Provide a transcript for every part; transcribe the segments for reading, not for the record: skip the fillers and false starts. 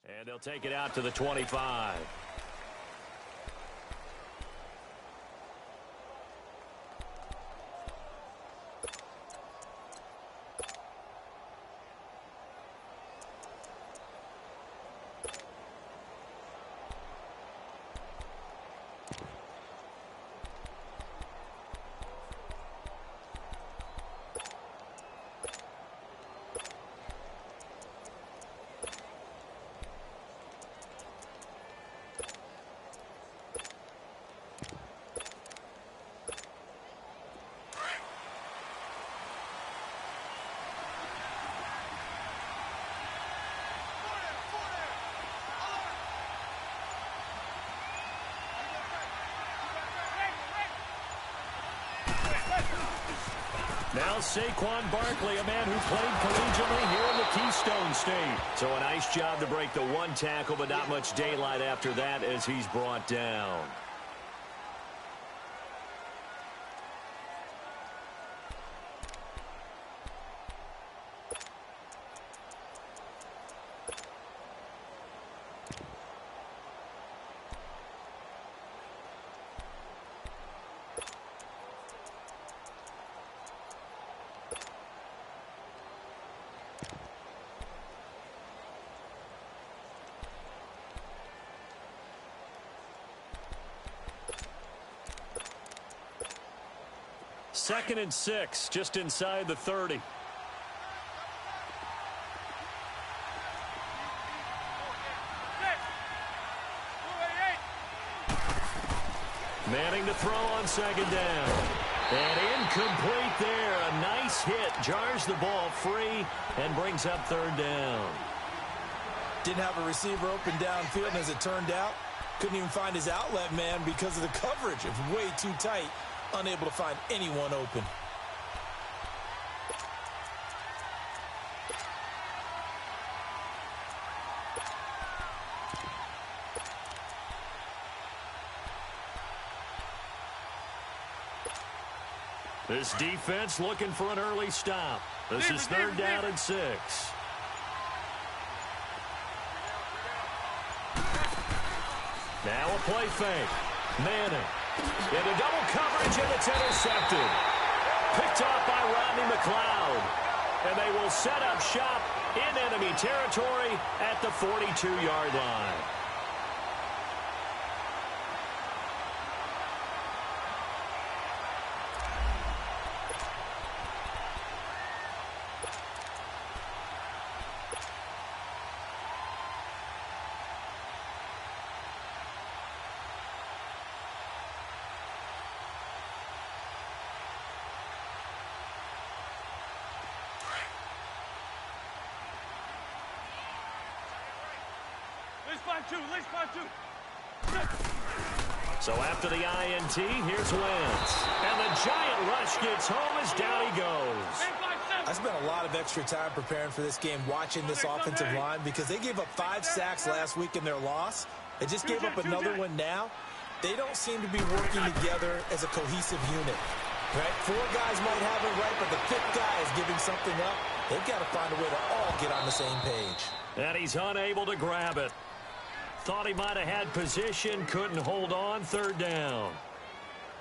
And they'll take it out to the 25. Now Saquon Barkley, a man who played collegiately here in the Keystone State. So a nice job to break the one tackle, but not much daylight after that as he's brought down. Second and 6, just inside the 30. Manning to throw on second down. And incomplete there. A nice hit. Jars the ball free and brings up third down. Didn't have a receiver open downfield, and as it turned out, couldn't even find his outlet man because of the coverage. It was way too tight. Unable to find anyone open. This defense looking for an early stop. This is third down and 6. Now a play fake. Manning. Into double coverage, and it's intercepted. Picked off by Rodney McLeod. And they will set up shop in enemy territory at the 42-yard line. So after the INT, here's Wentz. And the giant rush gets home as down he goes. I spent a lot of extra time preparing for this game, watching this offensive line, because they gave up 5 sacks last week in their loss. They just gave up another one now. They don't seem to be working together as a cohesive unit. Right? 4 guys might have it right, but the 5th guy is giving something up. They've got to find a way to all get on the same page. And he's unable to grab it. Thought he might have had position, couldn't hold on, third down.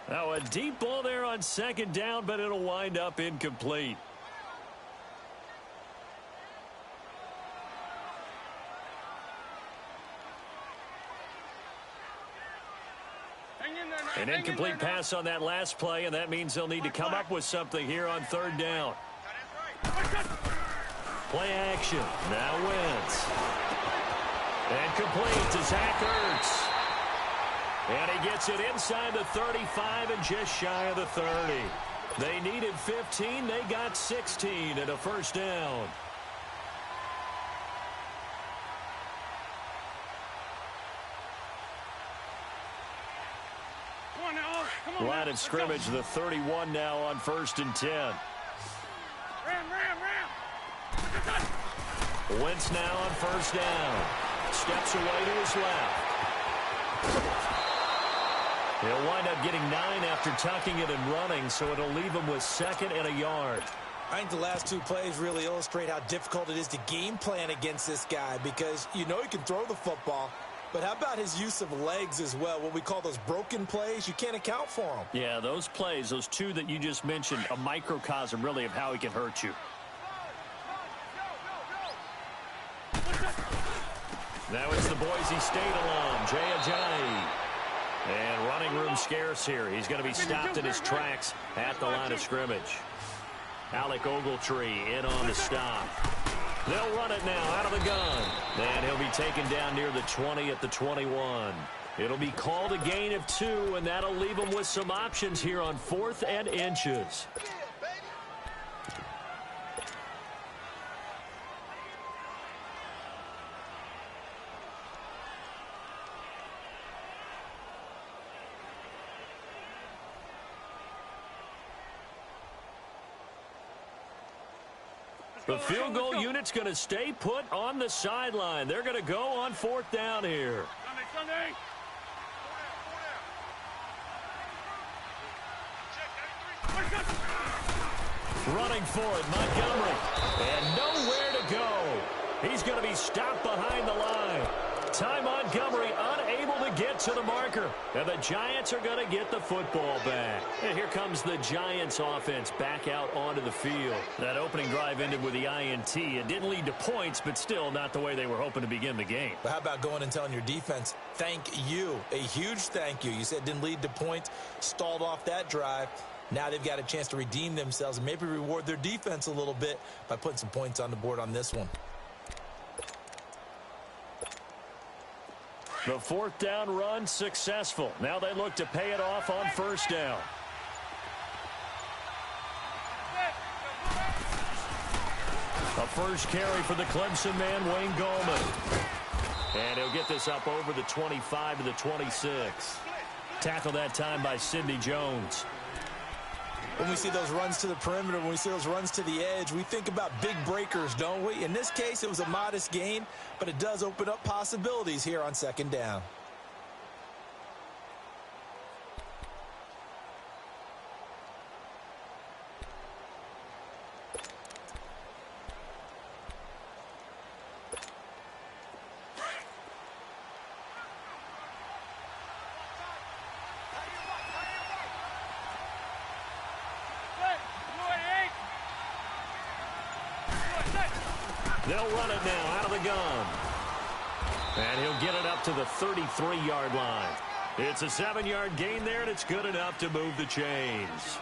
Now a deep ball there on second down, but it'll wind up incomplete. An incomplete pass on that last play, and that means they'll need to come up with something here on third down. Play action. Now Wentz. And complete to Zach Ertz. And he gets it inside the 35 and just shy of the 30. They needed 15. They got 16 and a first down. Line of scrimmage, the 31 now on 1st and 10. Wentz now on first down. Steps away to his left. He'll wind up getting 9 after tucking it and running, so it'll leave him with 2nd and a yard. I think the last two plays really illustrate how difficult it is to game plan against this guy because you know he can throw the football, but how about his use of legs as well? What we call those broken plays, you can't account for them. Yeah, those plays, those two that you just mentioned, a microcosm really of how he can hurt you. Now it's the Boise State alum, Jay Ajayi. And running room scarce here. He's going to be stopped in his tracks at the line of scrimmage. Alec Ogletree in on the stop. They'll run it now out of the gun. And he'll be taken down near the 20 at the 21. It'll be called a gain of 2, and that'll leave them with some options here on 4th and inches. The field goal unit's going to stay put on the sideline. They're going to go on 4th down here. Running for it, Montgomery. And nowhere to go. He's going to be stopped behind the line. Ty Montgomery unable to get to the marker. And the Giants are going to get the football back. And here comes the Giants offense back out onto the field. That opening drive ended with the INT. It didn't lead to points, but still not the way they were hoping to begin the game. But how about going and telling your defense, thank you, a huge thank you. You said it didn't lead to points, stalled off that drive. Now they've got a chance to redeem themselves and maybe reward their defense a little bit by putting some points on the board on this one. The 4th down run successful. Now they look to pay it off on 1st down. A first carry for the Clemson man, Wayne Gallman. And he'll get this up over the 25 to the 26. Tackled that time by Sidney Jones. When we see those runs to the perimeter, when we see those runs to the edge, we think about big breakers, don't we? In this case, it was a modest gain, but it does open up possibilities here on 2nd down. They'll run it now out of the gun. And he'll get it up to the 33-yard line. It's a 7-yard gain there, and it's good enough to move the chains.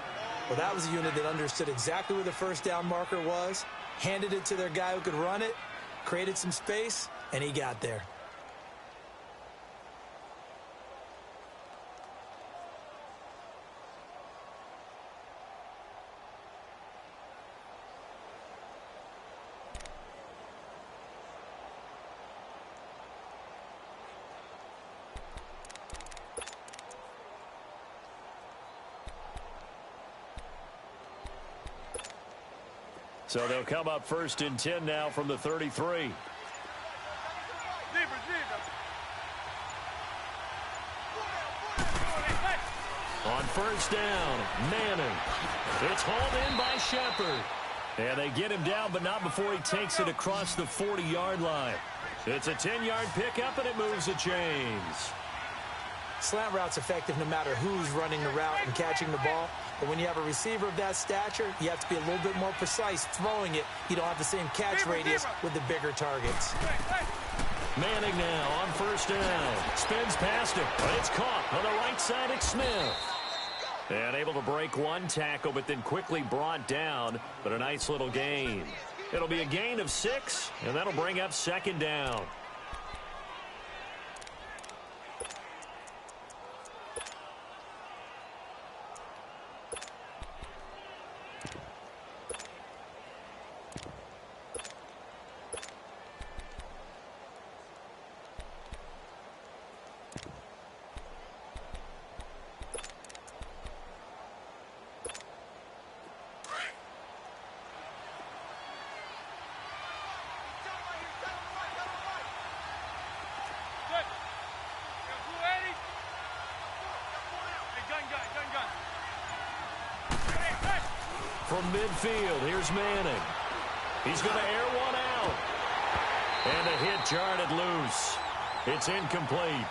Well, that was a unit that understood exactly where the 1st down marker was, handed it to their guy who could run it, created some space, and he got there. So they'll come up 1st and 10 now from the 33. On 1st down, Manning. It's hauled in by Shepard. And they get him down, but not before he takes it across the 40-yard line. It's a 10-yard pickup, and it moves the chains. Slant route's effective no matter who's running the route and catching the ball. But when you have a receiver of that stature, you have to be a little bit more precise throwing it. You don't have the same catch radius with the bigger targets. Manning now on 1st down. Spins past him. But it's caught on the right side. It's Smith. And able to break one tackle, but then quickly brought down. But a nice little gain. It'll be a gain of 6, and that'll bring up 2nd down. from midfield. Here's Manning. He's going to air one out. And the hit jarred it loose. It's incomplete.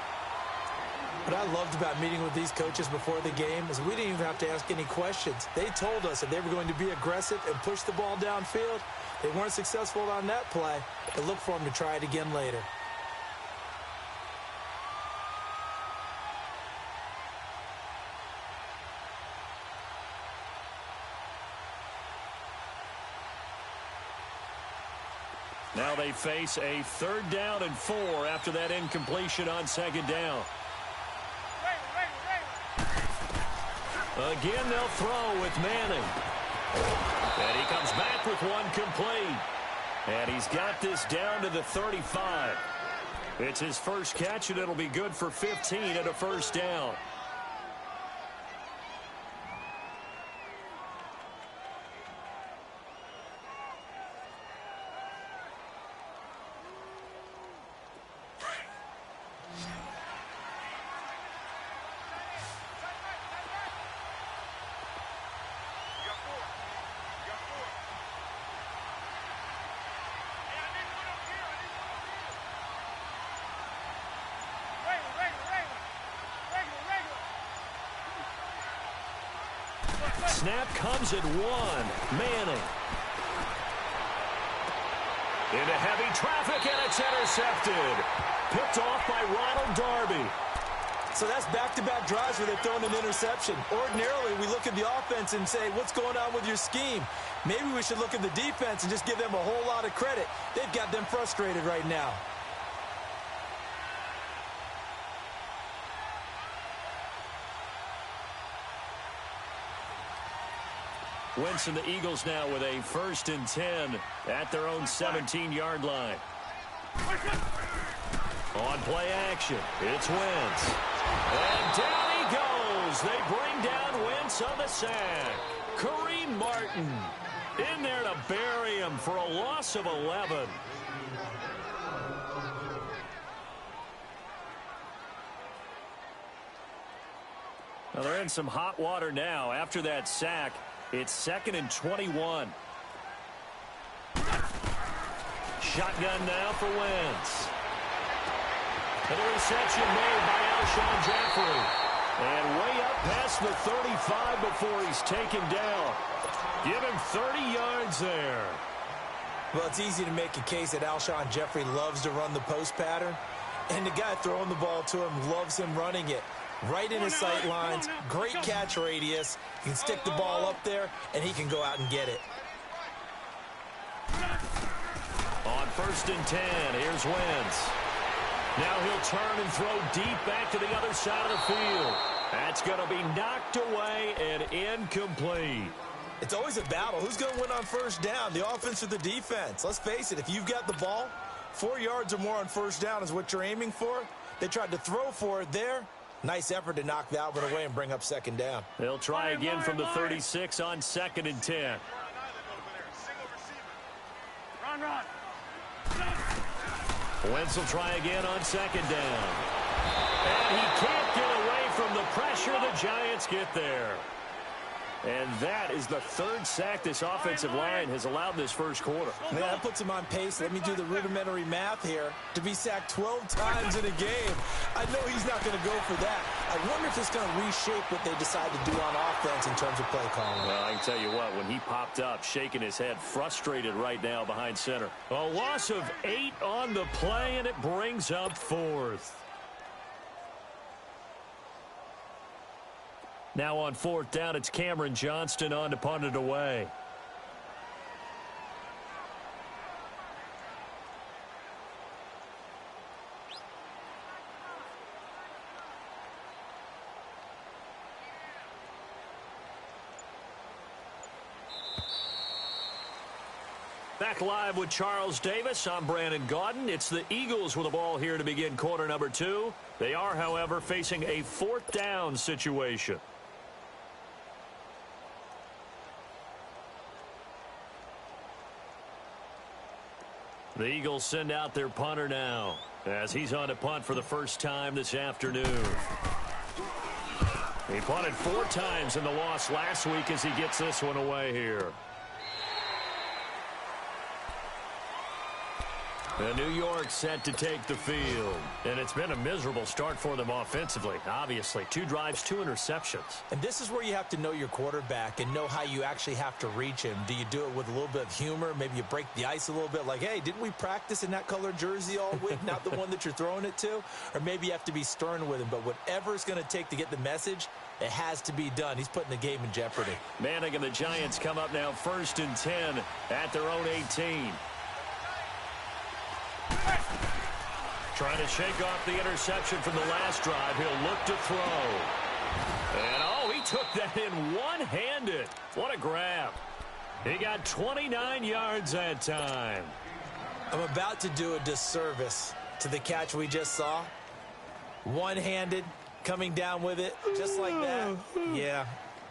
What I loved about meeting with these coaches before the game is we didn't even have to ask any questions. They told us that they were going to be aggressive and push the ball downfield. They weren't successful on that play, but look for them to try it again later. Now they face a 3rd down and 4 after that incompletion on 2nd down. Again, they'll throw with Manning. And he comes back with one complete. And he's got this down to the 35. It's his first catch, and it'll be good for 15 and a 1st down. Snap comes at 1. Manning. Into heavy traffic, and it's intercepted. Picked off by Ronald Darby. So that's back-to-back drives where they've thrown an interception. Ordinarily, we look at the offense and say, what's going on with your scheme? Maybe we should look at the defense and just give them a whole lot of credit. They've got them frustrated right now. Wentz and the Eagles now with a 1st and 10 at their own 17-yard line. On play action, it's Wentz. And down he goes. They bring down Wentz on the sack. Kareem Martin in there to bury him for a loss of 11. Now they're in some hot water now after that sack. It's 2nd and 21. Shotgun now for Wentz. And the reception made by Alshon Jeffrey. And way up past the 35 before he's taken down. Give him 30 yards there. Well, it's easy to make a case that Alshon Jeffrey loves to run the post pattern. And the guy throwing the ball to him loves him running it. Right in his sight lines, great catch radius. He can stick the ball up there, and he can go out and get it. On 1st and 10, here's Wentz. Now he'll turn and throw deep back to the other side of the field. That's going to be knocked away and incomplete. It's always a battle. Who's going to win on 1st down, the offense or the defense? Let's face it, if you've got the ball, 4 yards or more on 1st down is what you're aiming for. They tried to throw for it there. Nice effort to knock that one away and bring up 2nd down. They'll try again from the 36 on 2nd and 10. Run. Wentz will try again on 2nd down. And he can't get away from the pressure. The Giants get there. And that is the 3rd sack this offensive line has allowed this 1st quarter. Man, that puts him on pace. Let me do the rudimentary math here. To be sacked 12 times in a game. I know he's not going to go for that. I wonder if it's going to reshape what they decide to do on offense in terms of play calling. Well, I can tell you what, when he popped up, shaking his head, frustrated right now behind center. A loss of 8 on the play, and it brings up 4th. Now on 4th down, it's Cameron Johnston on to punt it away. Back live with Charles Davis. I'm Brandon Gaudin. It's the Eagles with the ball here to begin quarter number 2. They are, however, facing a 4th down situation. The Eagles send out their punter now as he's on to punt for the first time this afternoon. He punted 4 times in the loss last week as he gets this one away here. And New York set to take the field. And it's been a miserable start for them offensively. Obviously, 2 drives, 2 interceptions. And this is where you have to know your quarterback and know how you actually have to reach him. Do you do it with a little bit of humor? Maybe you break the ice a little bit like, hey, didn't we practice in that color jersey all week, not the one that you're throwing it to? Or maybe you have to be stern with him. But whatever it's going to take to get the message, it has to be done. He's putting the game in jeopardy. Manning and the Giants come up now 1st and 10 at their own 18. Trying to shake off the interception from the last drive. He'll look to throw. And, oh, he took that in one-handed. What a grab. He got 29 yards that time. I'm about to do a disservice to the catch we just saw. One-handed, coming down with it, just like that. Yeah,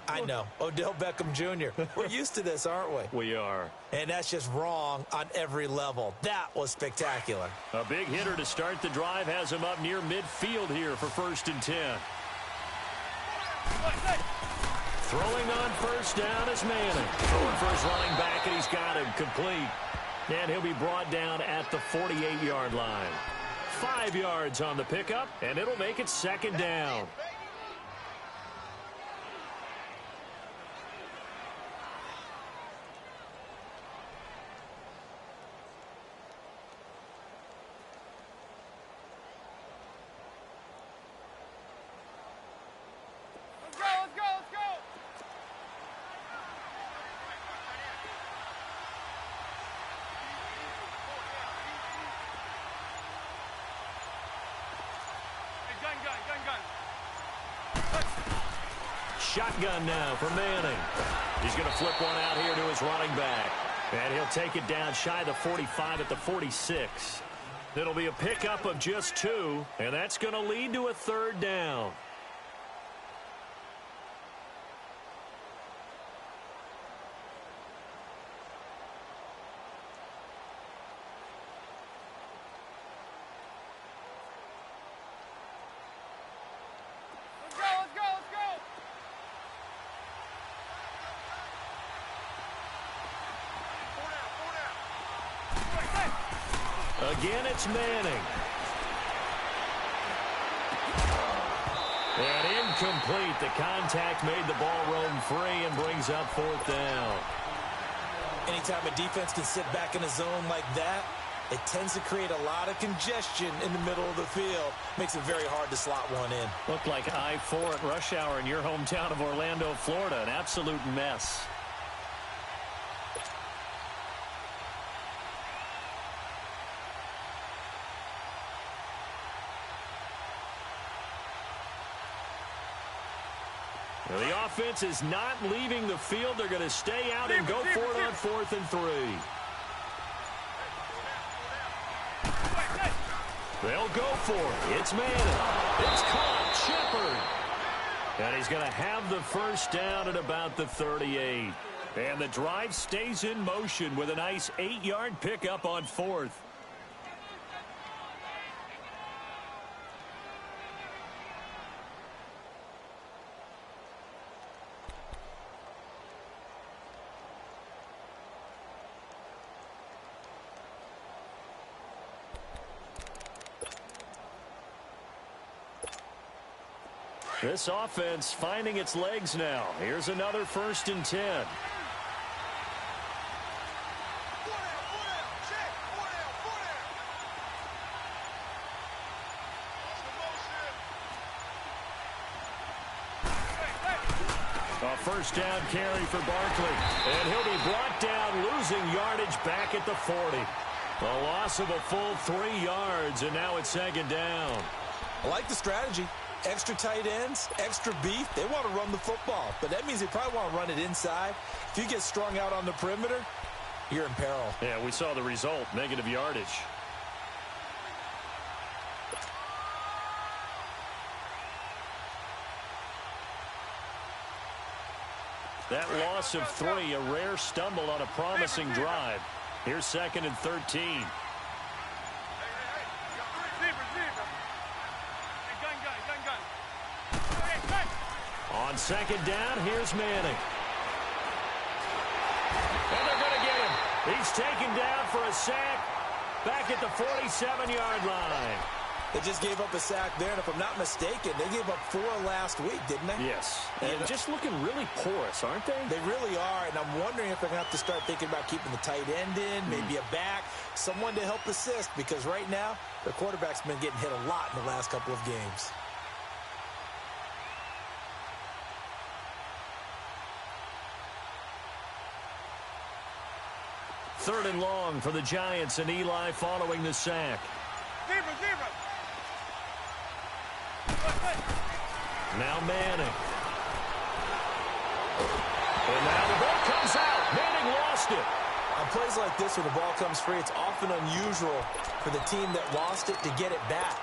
I know. Odell Beckham Jr. We're used to this, aren't we? We are. And that's just wrong on every level. That was spectacular. A big hitter to start the drive has him up near midfield here for 1st and 10. Throwing on 1st down is Manning. Throwing for his running back, and he's got him complete. And he'll be brought down at the 48-yard line. 5 yards on the pickup, and it'll make it 2nd down. Shotgun now for Manning. He's going to flip one out here to his running back. And he'll take it down shy of the 45 at the 46. It'll be a pickup of just 2, and that's going to lead to a 3rd down. Again, it's Manning. And incomplete. The contact made the ball roam free and brings up 4th down. Anytime a defense can sit back in a zone like that, it tends to create a lot of congestion in the middle of the field. Makes it very hard to slot one in. Looked like I-4 at rush hour in your hometown of Orlando, Florida. An absolute mess. The offense is not leaving the field. They're going to stay out and go for it on 4th and 3. They'll go for it. It's Manning. It's caught. Shepard. And he's going to have the 1st down at about the 38. And the drive stays in motion with a nice 8-yard pickup on 4th. This offense finding its legs now. Here's another 1st and 10. A 1st down carry for Barkley. And he'll be brought down, losing yardage back at the 40. A loss of a full 3 yards, and now it's 2nd down. I like the strategy. Extra tight ends, extra beef. They want to run the football, but that means they probably want to run it inside. If you get strung out on the perimeter, you're in peril. Yeah, we saw the result, negative yardage. That loss of 3, a rare stumble on a promising drive. Here's 2nd and 13. On second down, here's Manning. And they're going to get him. He's taken down for a sack back at the 47-yard line. They just gave up a sack there, and if I'm not mistaken, they gave up 4 last week, didn't they? Yes. And just looking really porous, aren't they? They really are, and I'm wondering if they're going to have to start thinking about keeping the tight end in, maybe a back, someone to help assist, because right now, their quarterback's been getting hit a lot in the last couple of games. Third and long for the Giants, and Eli following the sack. Now Manning. And now the ball comes out. Manning lost it. On plays like this where the ball comes free, it's often unusual for the team that lost it to get it back.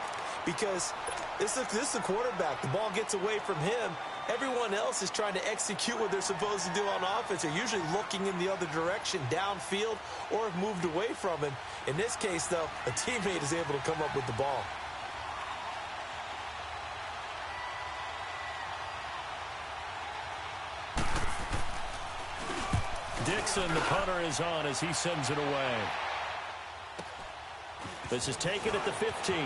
Because this is the quarterback. The ball gets away from him. Everyone else is trying to execute what they're supposed to do on offense. They're usually looking in the other direction, downfield, or have moved away from him. In this case, though, a teammate is able to come up with the ball. Dixon, the punter, is on as he sends it away. This is taken at the 15.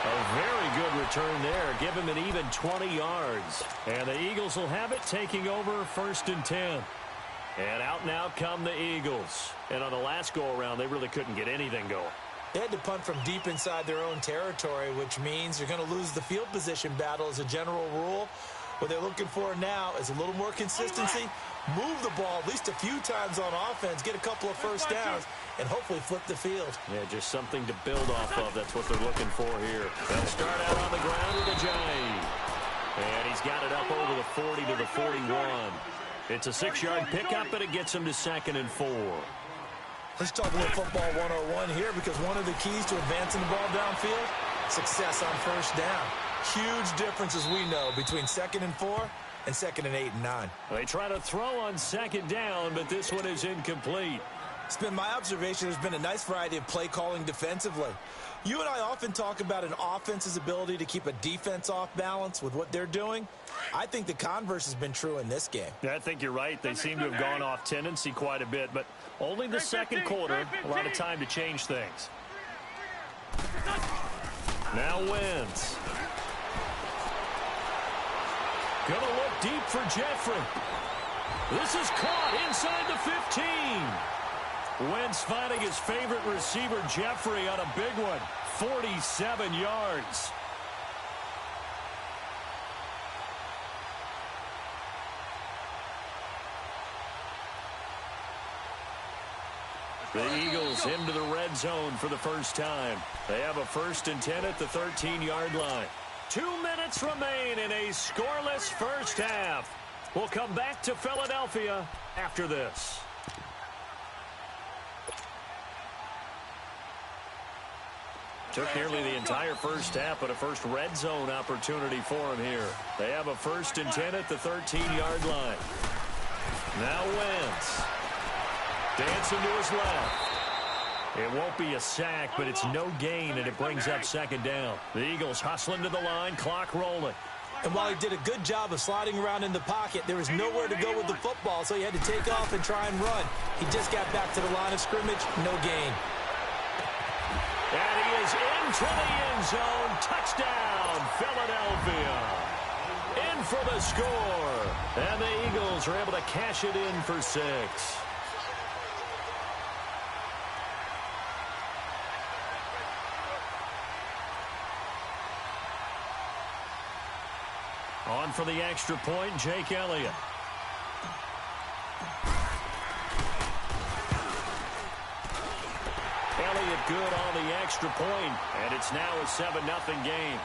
A very good return there. Give him an even 20 yards. And the Eagles will have it, taking over first and 10. And out now come the Eagles. And on the last go-around, they really couldn't get anything going. They had to punt from deep inside their own territory, which means you're going to lose the field position battle as a general rule. What they're looking for now is a little more consistency, move the ball at least a few times on offense, get a couple of first downs, and hopefully flip the field. Yeah, just something to build off of. That's what they're looking for here. They'll start out on the ground with Ajayi. And he's got it up over the 40 to the 41. It's a 6-yard pickup, and it gets him to 2nd and 4. Let's talk a little football 101 here, because one of the keys to advancing the ball downfield, success on first down. Huge difference, as we know, between 2nd and 4 and 2nd and 8 and 9. They try to throw on 2nd down, but this one is incomplete. It's been my observation there's been a nice variety of play calling defensively. You and I often talk about an offense's ability to keep a defense off balance with what they're doing. I think the converse has been true in this game. Yeah, I think you're right. They seem to have gone off tendency quite a bit, but only the second quarter, a lot of time to change things. Now Wentz. Gonna look deep for Jeffrey. This is caught inside the 15. Wentz finding his favorite receiver, Jeffrey, on a big one. 47 yards. The Eagles into the red zone for the first time. They have a 1st and 10 at the 13-yard line. 2 minutes remain in a scoreless first half. We'll come back to Philadelphia after this. Took nearly the entire first half, but a first red zone opportunity for him here. They have a 1st and 10 at the 13-yard line. Now Wentz. Dancing to his left. It won't be a sack, but it's no gain, and it brings up 2nd down. The Eagles hustling to the line, clock rolling. And while he did a good job of sliding around in the pocket, there was nowhere to go with the football, so he had to take off and try and run. He just got back to the line of scrimmage, no gain. And he is into the end zone. Touchdown, Philadelphia. In for the score. And the Eagles are able to cash it in for 6. On for the extra point, Jake Elliott. Elliott good on the extra point, and it's now a 7-0 game.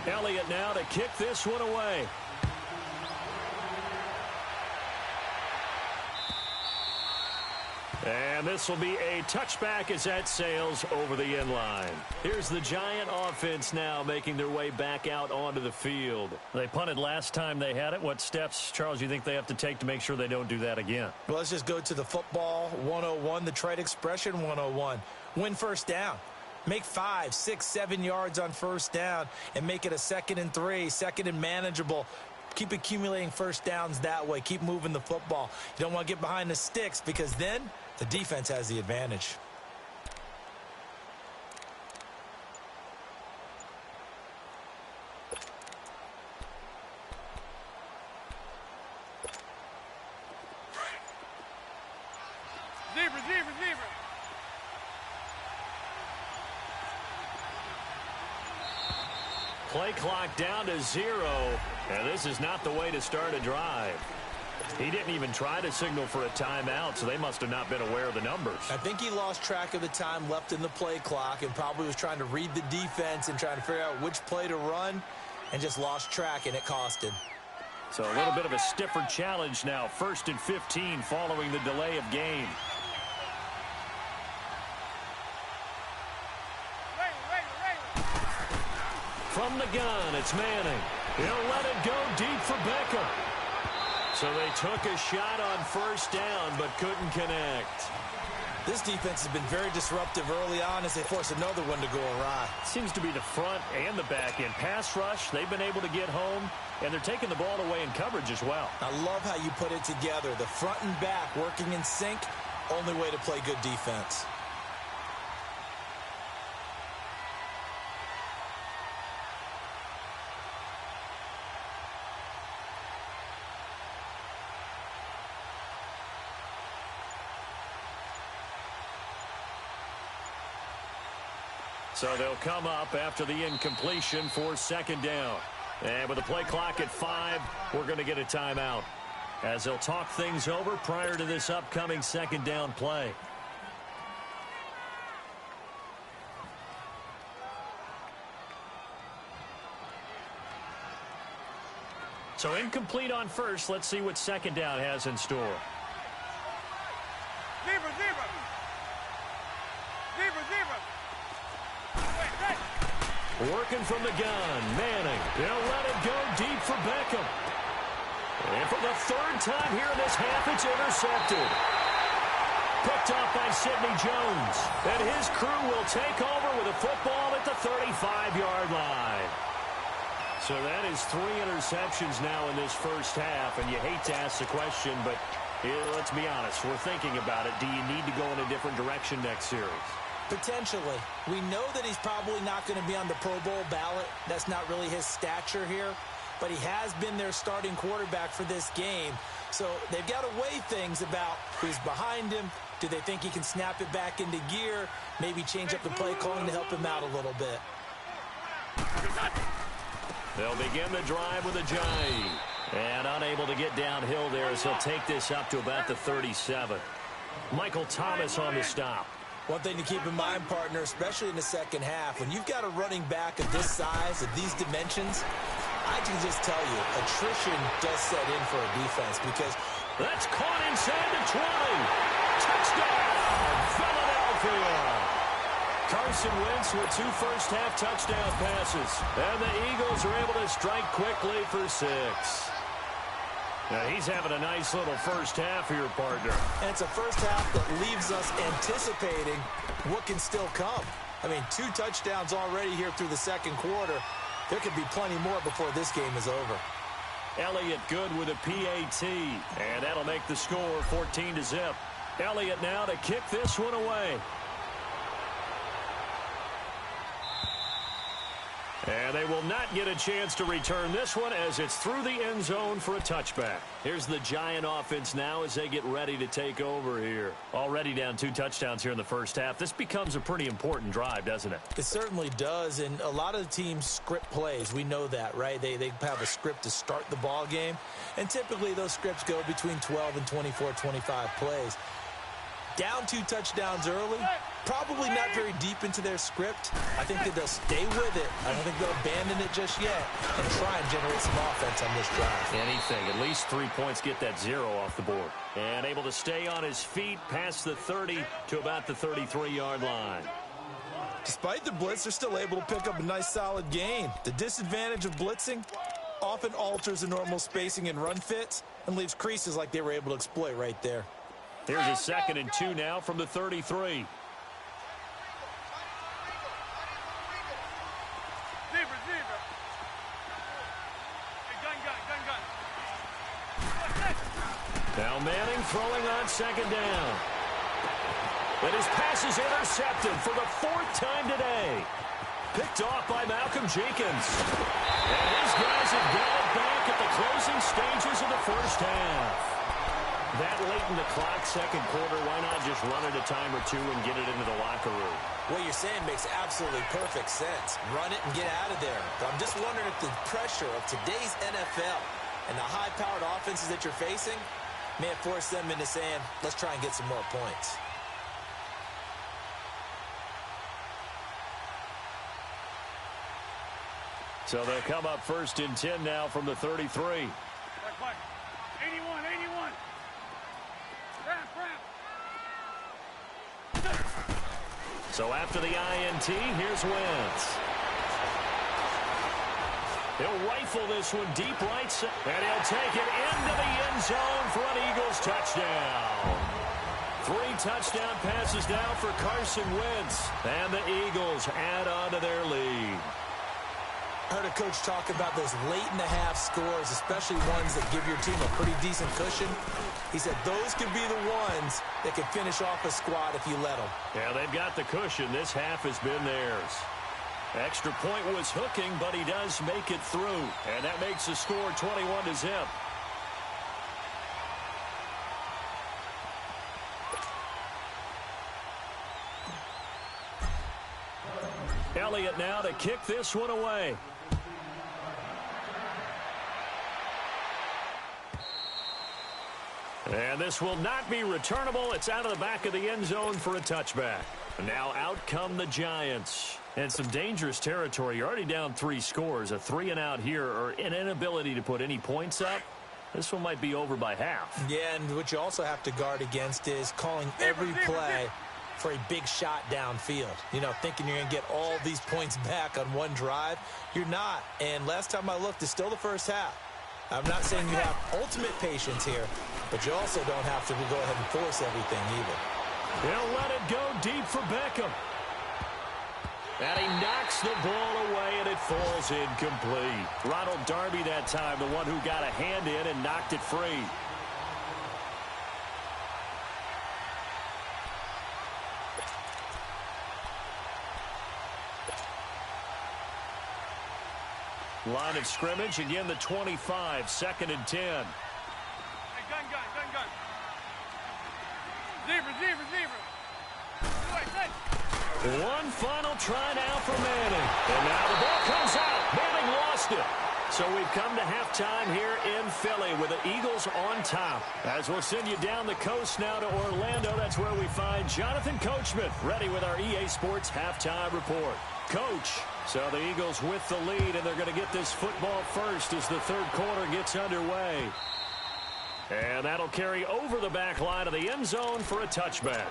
Elliott now to kick this one away. And this will be a touchback as that sails over the end line. Here's the Giant offense now making their way back out onto the field. They punted last time they had it. What steps, Charles, do you think they have to take to make sure they don't do that again? Well, let's just go to the football 101, the trade expression 101. Win first down. Make 5, 6, 7 yards on first down and make it a 2nd and 3, 2nd and manageable. Keep accumulating first downs that way. Keep moving the football. You don't want to get behind the sticks because then the defense has the advantage. Zebra. Play clock down to 0, and this is not the way to start a drive. He didn't even try to signal for a timeout, so they must have not been aware of the numbers. I think he lost track of the time left in the play clock and probably was trying to read the defense and trying to figure out which play to run and just lost track, and it cost him. So a little bit of a stiffer challenge now. 1st and 15 following the delay of game. From the gun, it's Manning. He'll let it go deep for Beckham. So they took a shot on first down, but couldn't connect. This defense has been very disruptive early on as they force another one to go awry. Seems to be the front and the back end. Pass rush, they've been able to get home, and they're taking the ball away in coverage as well. I love how you put it together. The front and back working in sync, only way to play good defense. So they'll come up after the incompletion for 2nd down. And with the play clock at 5, we're going to get a timeout as they'll talk things over prior to this upcoming 2nd down play. So incomplete on first. Let's see what 2nd down has in store. Zebra. Working from the gun, Manning. He'll let it go deep for Beckham. And for the 3rd time here in this half, it's intercepted. Picked off by Sidney Jones. And his crew will take over with a football at the 35-yard line. So that is 3 interceptions now in this first half. And you hate to ask the question, but let's be honest. We're thinking about it. Do you need to go in a different direction next series? Potentially. We know that he's probably not going to be on the Pro Bowl ballot. That's not really his stature here. But he has been their starting quarterback for this game. So they've got to weigh things about who's behind him. Do they think he can snap it back into gear? Maybe change up the play calling to help him out a little bit. They'll begin the drive with a jive. And unable to get downhill there as he'll take this up to about the 37. Michael Thomas on the stop. One thing to keep in mind, partner, especially in the second half, when you've got a running back of this size, of these dimensions, I can just tell you, attrition does set in for a defense because... That's caught inside the 20. Touchdown, Philadelphia. Carson Wentz with 2 first-half touchdown passes. And the Eagles are able to strike quickly for 6. Now, he's having a nice little first half here, partner. And it's a first half that leaves us anticipating what can still come. I mean, 2 touchdowns already here through the second quarter. There could be plenty more before this game is over. Elliott good with a PAT, and that'll make the score 14-0. Elliott now to kick this one away. And they will not get a chance to return this one as it's through the end zone for a touchback. Here's the Giant offense now as they get ready to take over here. Already down 2 touchdowns here in the first half. This becomes a pretty important drive, doesn't it? It certainly does, and a lot of the teams script plays. We know that, right? They have a script to start the ball game, and typically those scripts go between 12 and 24, 25 plays. Down 2 touchdowns early, probably not very deep into their script. I think that they'll stay with it. I don't think they'll abandon it just yet and try and generate some offense on this drive. Anything. At least 3 points get that 0 off the board. And able to stay on his feet past the 30 to about the 33-yard line. Despite the blitz, they're still able to pick up a nice solid gain. The disadvantage of blitzing often alters the normal spacing and run fits and leaves creases like they were able to exploit right there. Here's a 2nd and 2 now from the 33. Now Manning throwing on 2nd down. And his pass is intercepted for the 4th time today. Picked off by Malcolm Jenkins. And his guys have got it back at the closing stages of the first half. That late in the clock, 2nd quarter, why not just run it a time or 2 and get it into the locker room? What you're saying makes absolutely perfect sense. Run it and get out of there. But I'm just wondering if the pressure of today's NFL and the high-powered offenses that you're facing may have forced them into saying, let's try and get some more points. So they'll come up 1st and 10 now from the 33. 81. So after the INT, here's Wentz. He'll rifle this one deep right side, and he'll take it into the end zone for an Eagles touchdown. 3 touchdown passes now for Carson Wentz, and the Eagles add on to their lead. I heard a coach talk about those late-in-the-half scores, especially ones that give your team a pretty decent cushion. He said those could be the ones that can finish off a squad if you let them. Yeah, they've got the cushion. This half has been theirs. Extra point was hooking, but he does make it through. And that makes the score 21-0. Elliott now to kick this one away. And this will not be returnable. It's out of the back of the end zone for a touchback. Now out come the Giants. And some dangerous territory. You're already down 3 scores. A 3-and-out here, or an inability to put any points up. This one might be over by half. Yeah, and what you also have to guard against is calling every play for a big shot downfield. You know, thinking you're going to get all these points back on one drive. You're not. And last time I looked, it's still the first half. I'm not saying you have ultimate patience here, but you also don't have to go ahead and force everything either. He'll let it go deep for Beckham. And he knocks the ball away, and it falls incomplete. Ronald Darby that time, the one who got a hand in and knocked it free. Line of scrimmage, again the 25, 2nd and 10. Hey, gun. Zebra. One final try now for Manning. And now the ball comes out. Manning lost it. So we've come to halftime here in Philly with the Eagles on top. As we'll send you down the coast now to Orlando, that's where we find Jonathan Coachman ready with our EA Sports halftime report. Coach, so the Eagles with the lead, and they're going to get this football first as the 3rd quarter gets underway. And that'll carry over the back line of the end zone for a touchback.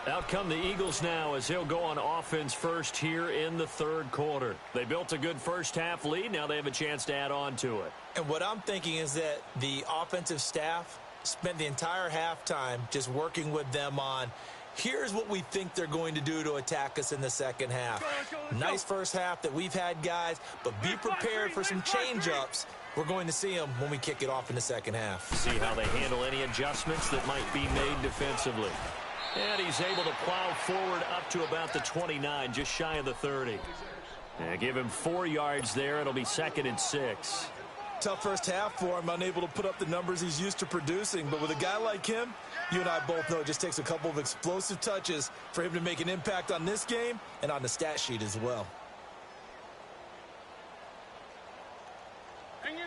Out come the Eagles now as they'll go on offense first here in the 3rd quarter. They built a good first half lead. Now they have a chance to add on to it. And what I'm thinking is that the offensive staff spent the entire halftime just working with them on, here's what we think they're going to do to attack us in the second half. Nice first half that we've had, guys, but be prepared for some change-ups. We're going to see them when we kick it off in the second half. See how they handle any adjustments that might be made defensively. And he's able to plow forward up to about the 29, just shy of the 30. And give him 4 yards there. It'll be 2nd and 6. Tough first half for him, unable to put up the numbers he's used to producing. But with a guy like him, you and I both know it just takes a couple of explosive touches for him to make an impact on this game and on the stat sheet as well.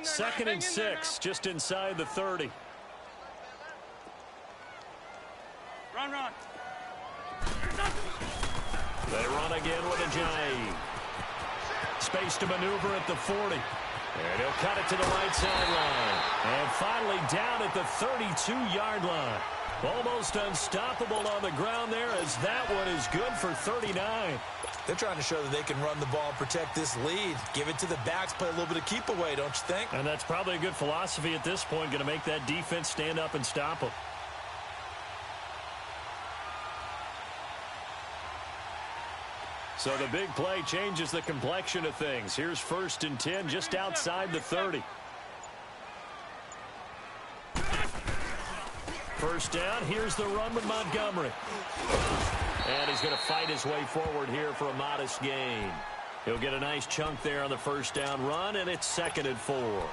2nd and 6, just inside the 30. Run. They run again with a J. Space to maneuver at the 40. And he'll cut it to the right sideline. And finally down at the 32-yard line. Almost unstoppable on the ground there as that one is good for 39. They're trying to show that they can run the ball and protect this lead. Give it to the backs, play a little bit of keep away, don't you think? And that's probably a good philosophy at this point, going to make that defense stand up and stop them. So the big play changes the complexion of things. Here's 1st and 10 just outside the 30. First down, here's the run with Montgomery. And he's going to fight his way forward here for a modest gain. He'll get a nice chunk there on the first down run, and it's 2nd and 4.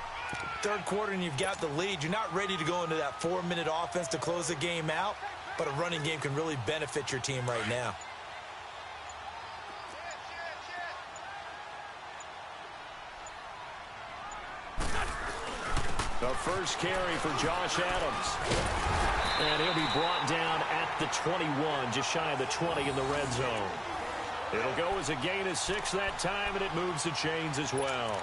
Third quarter and you've got the lead. You're not ready to go into that 4-minute offense to close the game out, but a running game can really benefit your team right now. The first carry for Josh Adams. And he'll be brought down at the 21, just shy of the 20 in the red zone. It'll go as a gain of 6 that time, and it moves the chains as well.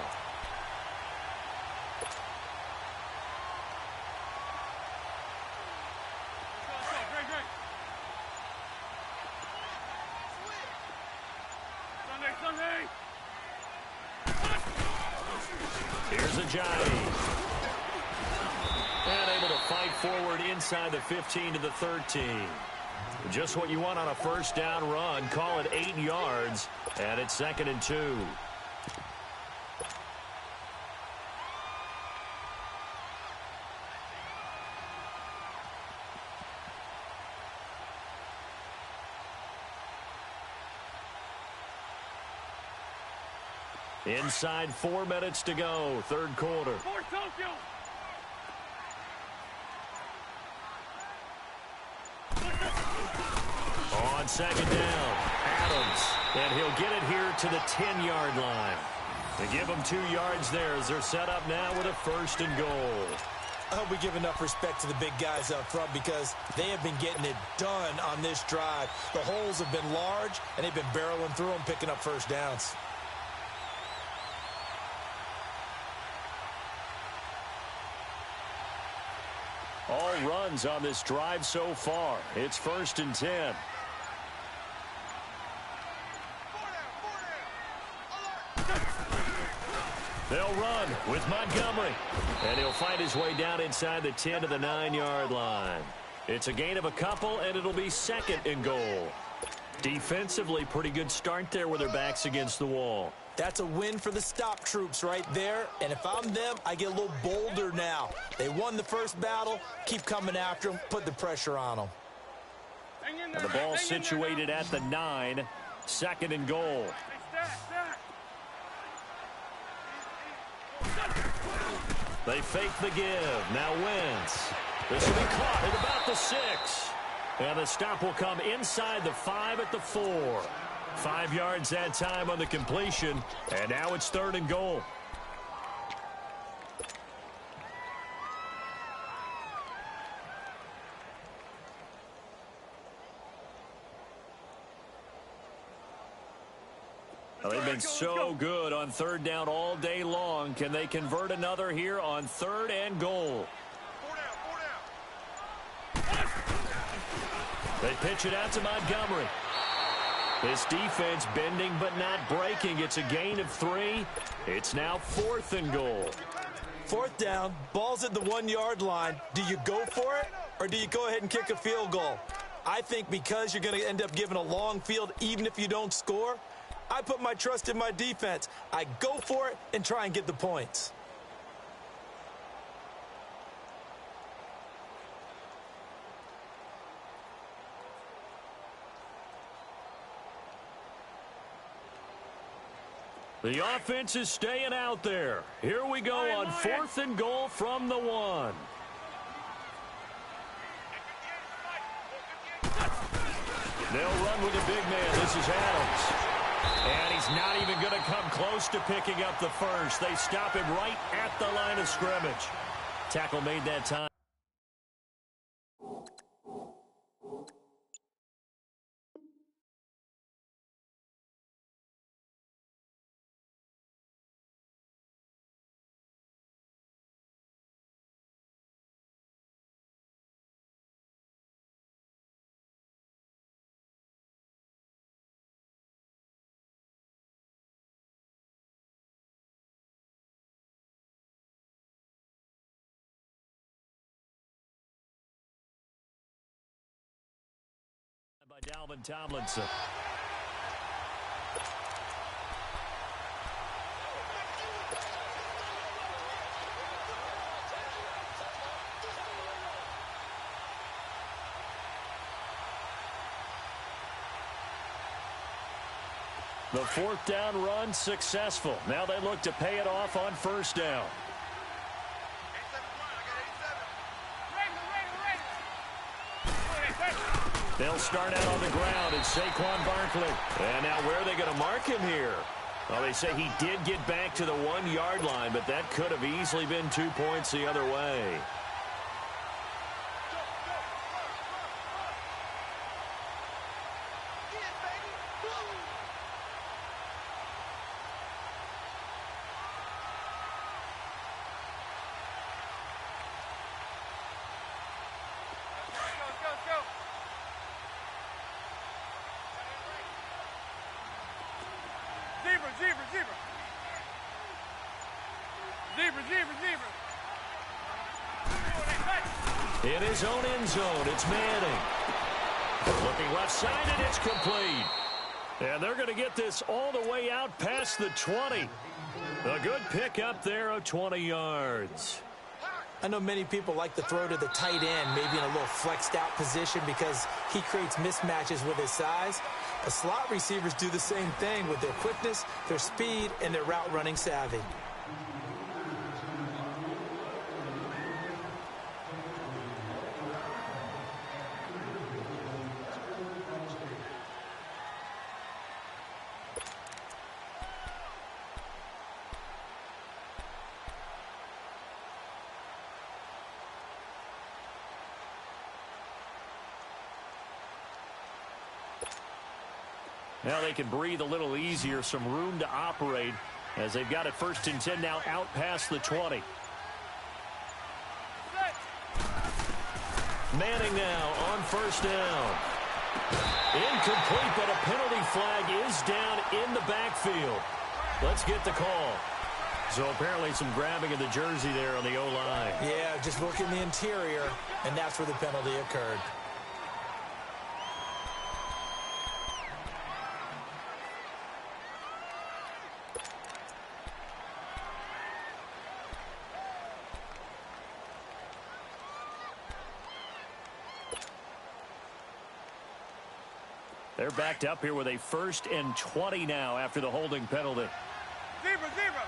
Here's a Johnny. And able to fight forward inside the 15 to the 13. Just what you want on a first down run. Call it 8 yards, and it's 2nd and 2. Inside 4 minutes to go, third quarter. On second down, Adams. And he'll get it here to the 10-yard line. They give him 2 yards there as they're set up now with a 1st and goal. I hope we give enough respect to the big guys up front because they have been getting it done on this drive. The holes have been large, and they've been barreling through them, picking up first downs. All runs on this drive so far. It's 1st and 10. They'll run with Montgomery. And he'll fight his way down inside the 10 to the 9-yard line. It's a gain of a couple, and it'll be 2nd and goal. Defensively, pretty good start there with their backs against the wall. That's a win for the stop troops right there. And if I'm them, I get a little bolder now. They won the first battle. Keep coming after them. Put the pressure on them. And the ball situated at the 9. 2nd and goal. They fake the give. Now Wentz. This will be caught at about the 6. And the stop will come inside the 5 at the 4. 5 yards that time on the completion. And now it's 3rd and goal. Well, they've been so good on 3rd down all day long. Can they convert another here on 3rd and goal? They pitch it out to Montgomery. This defense bending but not breaking. It's a gain of 3. It's now 4th and goal. 4th down, ball's at the 1-yard line. Do you go for it, or do you go ahead and kick a field goal? I think because you're going to end up giving a long field even if you don't score, I put my trust in my defense. I go for it and try and get the points. The offense is staying out there. Here we go on 4th and goal from the 1. They'll run with the big man. This is Adams. And he's not even going to come close to picking up the first. They stop him right at the line of scrimmage. Tackle made that time. Dalvin Tomlinson. The fourth down run successful. Now they look to pay it off on first down. They'll start out on the ground. It's Saquon Barkley. And now where are they going to mark him here? Well, they say he did get back to the 1-yard line, but that could have easily been 2 points the other way. In his own end zone, it's Manning. Looking left-sided, it's complete. And they're going to get this all the way out past the 20. A good pick up there of 20 yards. I know many people like to throw to the tight end, maybe in a little flexed out position because he creates mismatches with his size. But slot receivers do the same thing with their quickness, their speed, and their route running savvy. Now they can breathe a little easier, some room to operate as they've got it 1st and 10 now out past the 20. Manning now on first down. Incomplete, but a penalty flag is down in the backfield. Let's get the call. So apparently some grabbing of the jersey there on the O-line. Yeah, just working the interior, and that's where the penalty occurred. They're backed up here with a 1st and 20 now after the holding penalty. Zebra. Zebra.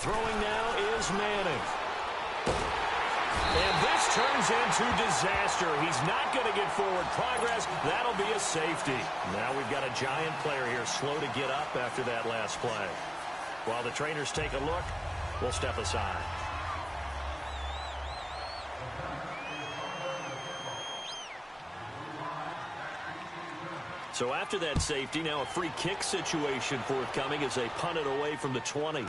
Throwing now is Manning. And this turns into disaster. He's not going to get forward progress. That'll be a safety. Now we've got a giant player here slow to get up after that last play. While the trainers take a look, we'll step aside. So after that safety, now a free kick situation forthcoming as they punt it away from the 20.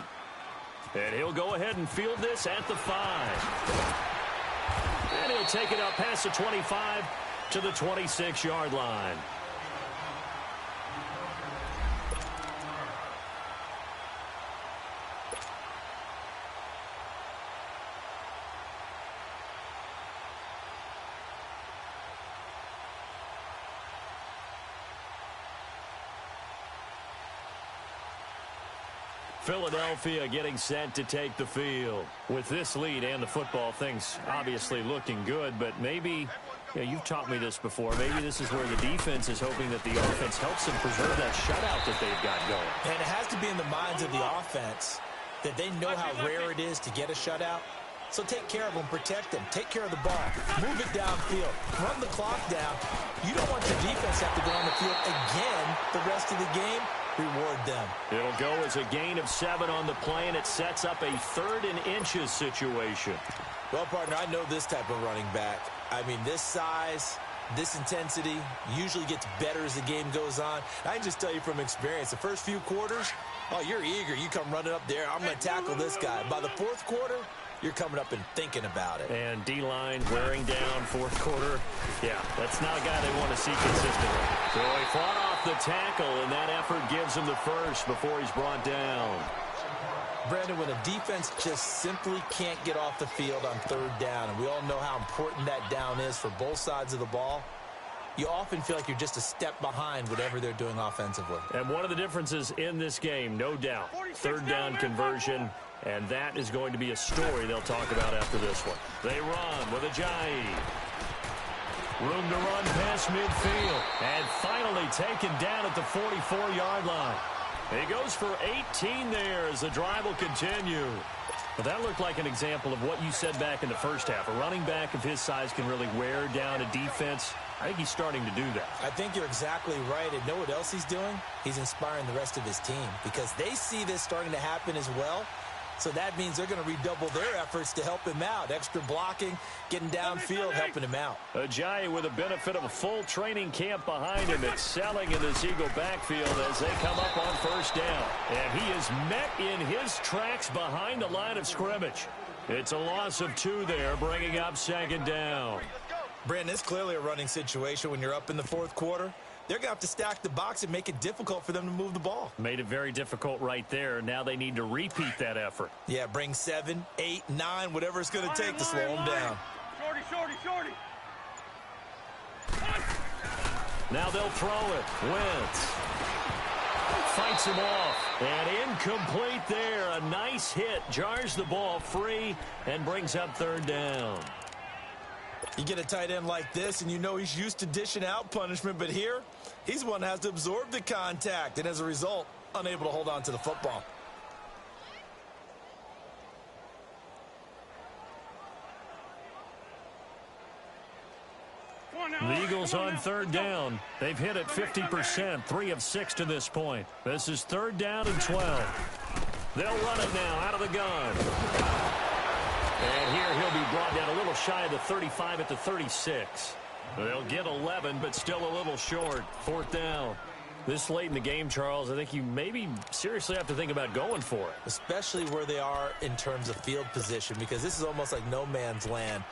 And he'll go ahead and field this at the 5. And he'll take it up past the 25 to the 26-yard line. Philadelphia getting set to take the field. With this lead and the football, things obviously looking good, but maybe, you've taught me this before, maybe this is where the defense is hoping that the offense helps them preserve that shutout that they've got going. And it has to be in the minds of the offense that they know how rare it is to get a shutout. So take care of them, protect them, take care of the ball, move it downfield, run the clock down. You don't want your defense to have to go on the field again the rest of the game. Reward them. It'll go as a gain of 7 on the play, and it sets up a 3rd and inches situation. Well, partner, I know this type of running back. I mean, this size, this intensity usually gets better as the game goes on. I can just tell you from experience, the first few quarters, oh, you're eager. You come running up there. I'm going to tackle this guy. By the 4th quarter, you're coming up and thinking about it. And D-line wearing down 4th quarter. Yeah, that's not a guy they want to see consistently. So he fought off the tackle, and that effort gives him the first before he's brought down. Brandon, when a defense just simply can't get off the field on third down, and we all know how important that down is for both sides of the ball, you often feel like you're just a step behind whatever they're doing offensively. And one of the differences in this game, no doubt, third down conversion, and that is going to be a story they'll talk about after this one. They run with Ajayi. Room to run past midfield, and finally taken down at the 44-yard line. He goes for 18 there as the drive will continue. But that looked like an example of what you said back in the first half. A running back of his size can really wear down a defense. I think he's starting to do that. I think you're exactly right. And know what else he's doing? He's inspiring the rest of his team because they see this starting to happen as well. So that means they're going to redouble their efforts to help him out. Extra blocking, getting downfield, helping him out. Ajayi with the benefit of a full training camp behind him, excelling in this Eagle backfield as they come up on first down. And he is met in his tracks behind the line of scrimmage. It's a loss of 2 there, bringing up second down. Brandon, it's clearly a running situation when you're up in the fourth quarter. They're going to have to stack the box and make it difficult for them to move the ball. Made it very difficult right there. Now they need to repeat that effort. Yeah, bring 7, 8, 9, whatever it's going to take to slow them down. Shorty, shorty, shorty. Now they'll throw it. Wentz fights him off. And incomplete there. A nice hit. Jars the ball free and brings up third down. You get a tight end like this, and you know he's used to dishing out punishment, but here, he's one that has to absorb the contact, and as a result, unable to hold on to the football. The Eagles on third down. They've hit it 50%, 3 of 6 to this point. This is third down and 12. They'll run it now out of the gun. And here he'll be brought down a little shy of the 35 at the 36. They'll get 11, but still a little short. Fourth down. This late in the game, Charles, I think you maybe seriously have to think about going for it. Especially where they are in terms of field position, because this is almost like no man's land.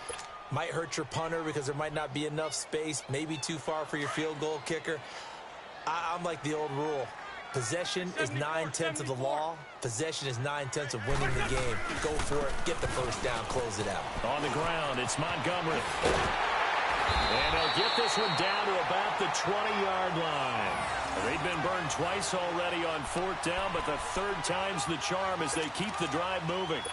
Might hurt your punter because there might not be enough space, maybe too far for your field goal kicker. I'm like the old rule. Possession is 9/10 of the law. Possession is 9/10 of winning the game. Go for it. Get the first down. Close it out. On the ground, it's Montgomery. And they'll get this one down to about the 20-yard line. They've been burned twice already on fourth down, but the third time's the charm as they keep the drive moving.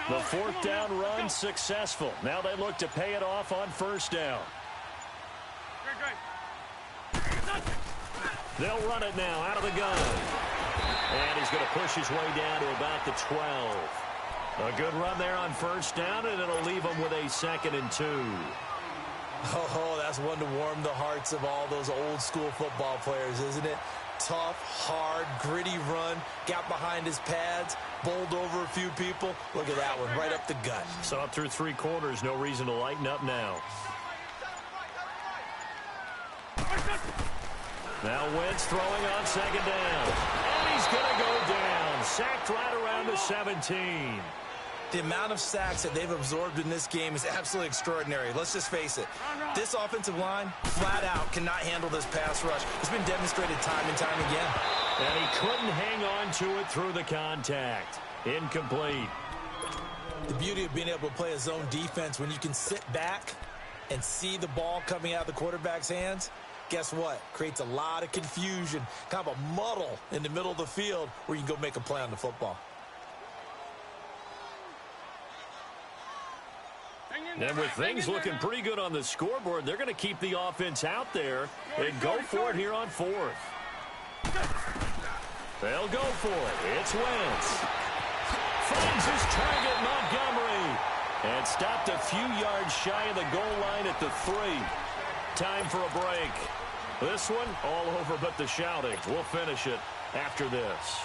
The fourth down run successful. Now they look to pay it off on first down. They'll run it now out of the gun. And he's going to push his way down to about the 12. A good run there on first down, and it'll leave him with a 2nd and 2. Oh, that's one to warm the hearts of all those old school football players, isn't it? Tough, hard, gritty run, got behind his pads, bowled over a few people. Look at that one, right up the gut. So up through 3 quarters, no reason to lighten up now. Now Wentz throwing on second down. And he's going to go down. Sacked right around the 17. The amount of sacks that they've absorbed in this game is absolutely extraordinary. Let's just face it. This offensive line, flat out, cannot handle this pass rush. It's been demonstrated time and time again. And he couldn't hang on to it through the contact. Incomplete. The beauty of being able to play a zone defense when you can sit back and see the ball coming out of the quarterback's hands, guess what? Creates a lot of confusion, kind of a muddle in the middle of the field where you can go make a play on the football. And with things looking pretty good on the scoreboard, they're going to keep the offense out there and go for it here on fourth. They'll go for it. It's Wentz. Finds his target, Montgomery. And stopped a few yards shy of the goal line at the 3. Time for a break. This one all over but the shouting. We'll finish it after this.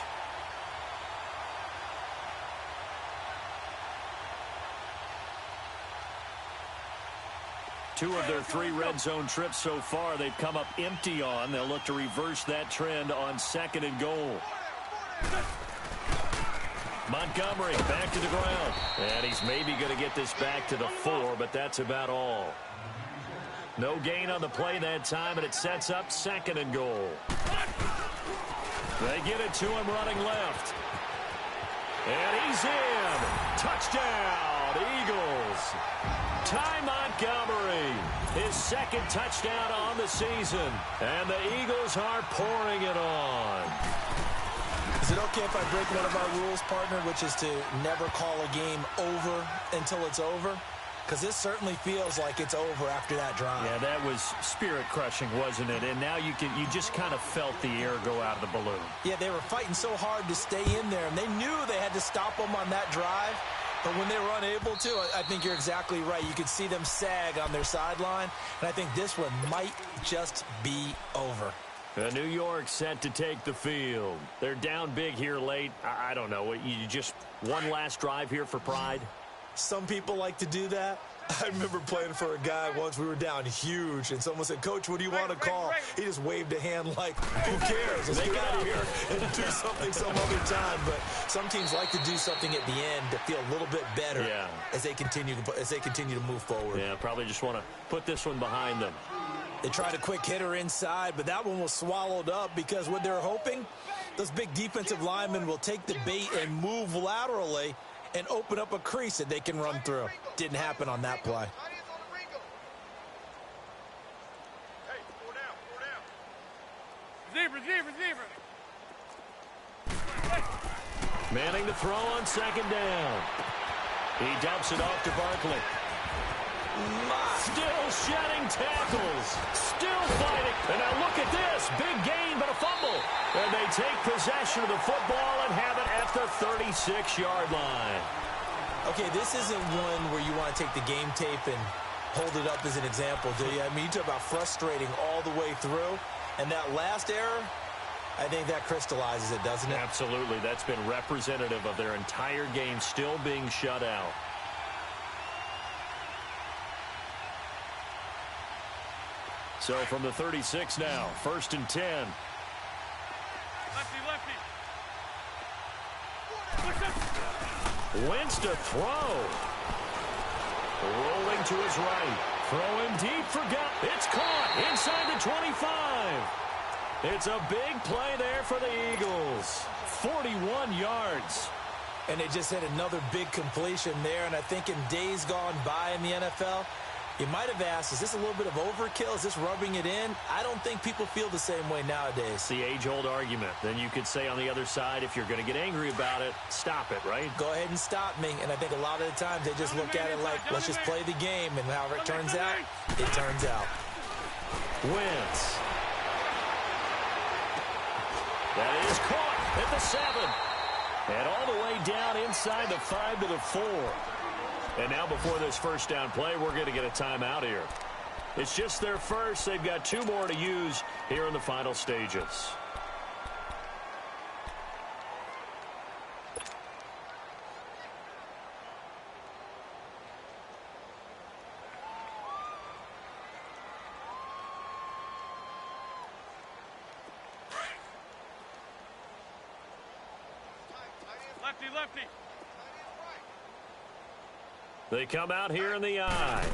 Two of their 3 red zone trips so far, they've come up empty on. They'll look to reverse that trend on 2nd and goal. Montgomery back to the ground. And he's maybe going to get this back to the 4, but that's about all. No gain on the play that time, and it sets up 2nd and goal. They get it to him running left. And he's in. Touchdown, Eagles. Ty Montgomery, his 2nd touchdown on the season. And the Eagles are pouring it on. Is it okay if I break one of our rules, partner, which is to never call a game over until it's over? Because this certainly feels like it's over after that drive. Yeah, that was spirit-crushing, wasn't it? And now you just kind of felt the air go out of the balloon. Yeah, they were fighting so hard to stay in there, and they knew they had to stop them on that drive. But when they were unable to, I think you're exactly right. You could see them sag on their sideline, and I think this one might just be over. New York set to take the field. They're down big here late. I don't know. You just one last drive here for pride? Some people like to do that. I remember playing for a guy once. We were down huge, and someone said, "Coach, what do you want to call?" He just waved a hand like, "Who cares? Let's get out of here and do something some other time." But some teams like to do something at the end to feel a little bit better as they continue to move forward. Yeah, probably just want to put this one behind them. They tried a quick hitter inside, but that one was swallowed up because what they're hoping, those big defensive linemen will take the bait and move laterally and open up a crease that they can run through. Didn't happen on that play. Zebra, zebra, zebra. Manning the throw on 2nd down. He dumps it off to Barkley. Still shedding tackles. Still fighting. And now look at this. Big gain, but a fumble. And they take possession of the football and have it at the 36-yard line. Okay, this isn't one where you want to take the game tape and hold it up as an example, do you? I mean, you talk about frustrating all the way through. And that last error, I think that crystallizes it, doesn't it? Absolutely. That's been representative of their entire game still being shut out. So from the 36 now, 1st and 10. Lefty, lefty. Wentz to throw. Rolling to his right. Throwing deep for Gap. It's caught inside the 25. It's a big play there for the Eagles. 41 yards. And they just had another big completion there. And I think in days gone by in the NFL, you might have asked, is this a little bit of overkill? Is this rubbing it in? I don't think people feel the same way nowadays. It's the age-old argument. Then you could say on the other side, if you're going to get angry about it, stop it, right? Go ahead and stop me. And I think a lot of the times they just look at it like, let's just play the game. And however it turns out, it turns out. Wentz. That is caught at the 7. And all the way down inside the 5 to the 4. And now before this first down play, we're going to get a timeout here. It's just their first. They've got 2 more to use here in the final stages. Lefty, lefty. They come out here in the eye.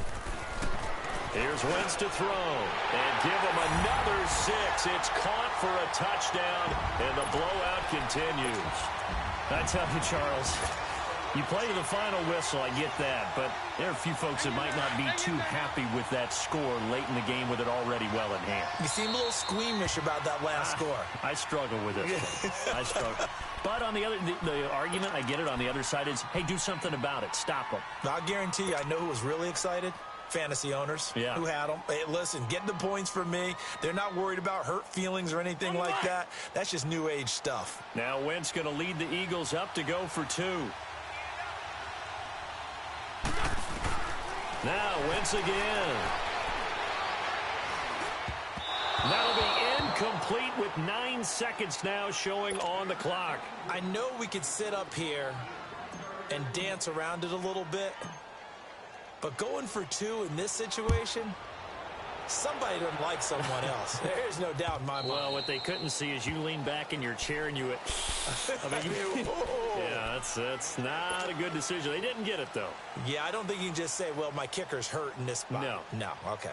Here's Wentz to throw. And give him another 6. It's caught for a touchdown, and the blowout continues. I tell you, Charles, you play to the final whistle, I get that. But there are a few folks that might not be too happy with that score late in the game with it already well in hand. You seem a little squeamish about that last score. I struggle with it. I struggle. But on the argument, I get it, on the other side is, hey, do something about it. Stop them. I'll guarantee you, I know who was really excited. Fantasy owners who had them. Hey, listen, get the points for me. They're not worried about hurt feelings or anything like that. That's just new age stuff. Now Wentz going to lead the Eagles up to go for 2. Now Wentz again. That'll be incomplete with 9 seconds now showing on the clock. I know we could sit up here and dance around it a little bit, but going for 2 in this situation, Somebody doesn't like someone else. There's no doubt in my mind. Well, what they couldn't see is you lean back in your chair and you went, yeah, that's not a good decision. They didn't get it, though. Yeah, I don't think you can just say, well, my kicker's hurt in this spot. No, okay.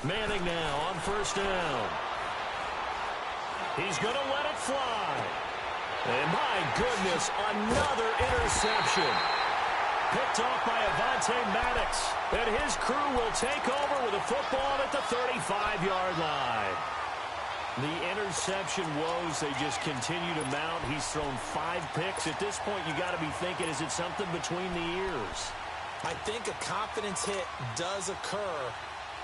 Manning now on first down. He's going to let it fly. And my goodness, another interception. Picked off by Avonte Maddox. And his crew will take over with a football at the 35-yard line. The interception woes, they just continue to mount. He's thrown 5 picks. At this point, you got to be thinking, is it something between the ears? I think a confidence hit does occur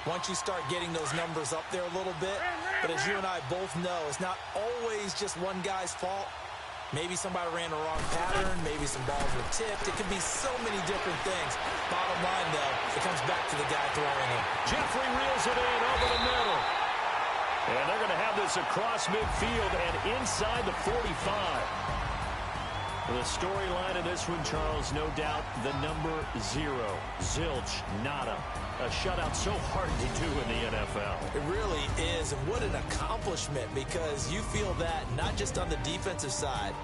once you start getting those numbers up there a little bit. But as you and I both know, it's not always just one guy's fault. Maybe somebody ran the wrong pattern. Maybe some balls were tipped. It could be so many different things. Bottom line, though, it comes back to the guy throwing it. Jeffrey reels it in over the middle. And they're going to have this across midfield and inside the 45. The storyline of this one, Charles, no doubt the number 0. Zilch, nada. A shutout so hard to do in the NFL. It really is, and what an accomplishment, because you feel that not just on the defensive side,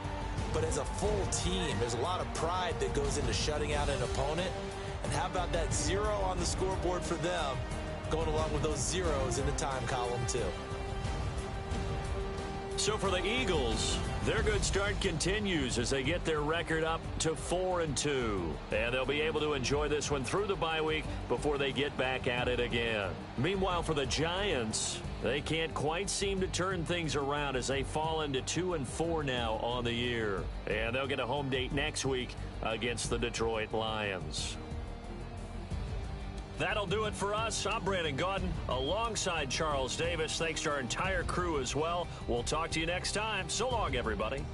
but as a full team. There's a lot of pride that goes into shutting out an opponent. And how about that 0 on the scoreboard for them, going along with those zeros in the time column, too. So for the Eagles, their good start continues as they get their record up to 4-2. And they'll be able to enjoy this one through the bye week before they get back at it again. Meanwhile, for the Giants, they can't quite seem to turn things around as they fall into 2-4 now on the year. And they'll get a home date next week against the Detroit Lions. That'll do it for us. I'm Brandon Gaudin alongside Charles Davis. Thanks to our entire crew as well. We'll talk to you next time. So long, everybody.